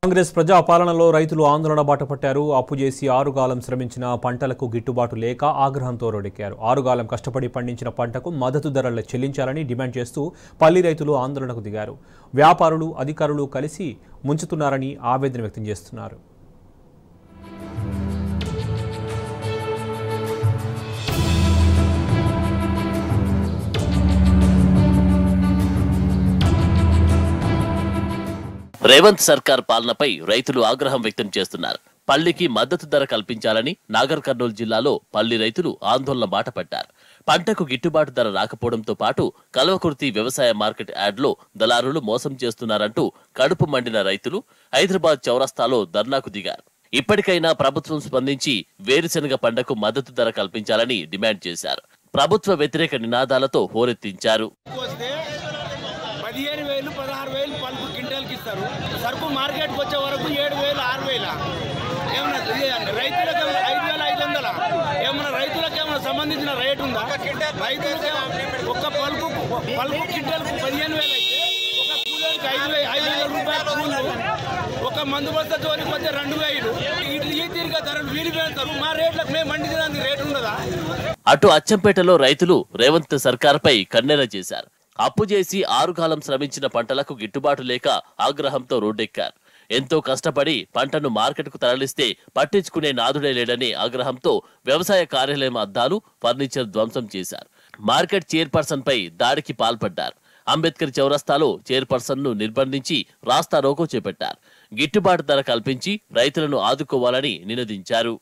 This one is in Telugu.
కాంగ్రెస్ ప్రజాపాలనలో రైతులు ఆందోళన బాట పట్టారు. అప్పు చేసి ఆరుగాలం శ్రమించిన పంటలకు గిట్టుబాటు లేక ఆగ్రహంతో రోడ్డెక్కారు. ఆరుగాలం కష్టపడి పండించిన పంటకు మద్దతు ధరలు చెల్లించాలని డిమాండ్ చేస్తూ పల్లి రైతులు ఆందోళనకు దిగారు. వ్యాపారులు, అధికారులు కలిసి ముంచుతున్నారని ఆవేదన వ్యక్తం చేస్తున్నారు. రేవంత్ సర్కార్ పాలనపై రైతులు ఆగ్రహం వ్యక్తం చేస్తున్నారు. పల్లికి మద్దతు ధర కల్పించాలని నాగర్ కర్నూలు జిల్లాలో పల్లి రైతులు ఆందోళన బాట పట్టారు. పంటకు గిట్టుబాటు ధర రాకపోవడంతో పాటు కల్వకుర్తి వ్యవసాయ మార్కెట్ యార్డ్లో దళారులు మోసం చేస్తున్నారంటూ కడుపు మండిన రైతులు హైదరాబాద్ చౌరస్తాలో ధర్నాకు దిగారు. ఇప్పటికైనా ప్రభుత్వం స్పందించి వేరుశెనగ పంటకు మద్దతు ధర కల్పించాలని డిమాండ్ చేశారు. ప్రభుత్వ వ్యతిరేక నినాదాలతో హోరెత్తించారు. 15,000 16,000 పల్పు క్వింటాల్కి ఇస్తారు. సరుకు మార్కెట్కి వచ్చే వరకు 7,000 6,000 ఏమన్నా రైతులకు 5,500 ఏమన్నా రైతులకు ఏమైనా సంబంధించిన రేటు ఉందా? రైతులకు ఒక పల్పు క్వింటాల్కు 15,000 అయితే ఒక కూలీకి 5,000 రూపాయలు కూలీలు, ఒక మందు బస్తా జోలికి వచ్చే 2,000. ఈ తీరుగా ధరలు వీరిపోతారు. మా రేట్లకు మేము పండించడానికి రేటు ఉండదా? అటు అచ్చంపేటలో రైతులు రేవంత్ సర్కార్పై కన్నెర చేశారు. అప్పు చేసి ఆరుగాలం శ్రమించిన పంటలకు గిట్టుబాటు లేక ఆగ్రహంతో రోడ్డెక్కారు. ఎంతో కష్టపడి పంటను మార్కెట్కు తరలిస్తే పట్టించుకునే నాదుడే లేడనే ఆగ్రహంతో వ్యవసాయ కార్యాలయం అద్దాలు, ఫర్నిచర్ ధ్వంసం చేశారు. మార్కెట్ చైర్పర్సన్ పై దాడికి పాల్పడ్డారు. అంబేద్కర్ చౌరస్తాలో చైర్పర్సన్ ను నిర్బంధించి రాస్తా రోకో చేపట్టారు. గిట్టుబాటు ధర కల్పించి రైతులను ఆదుకోవాలని నినదించారు.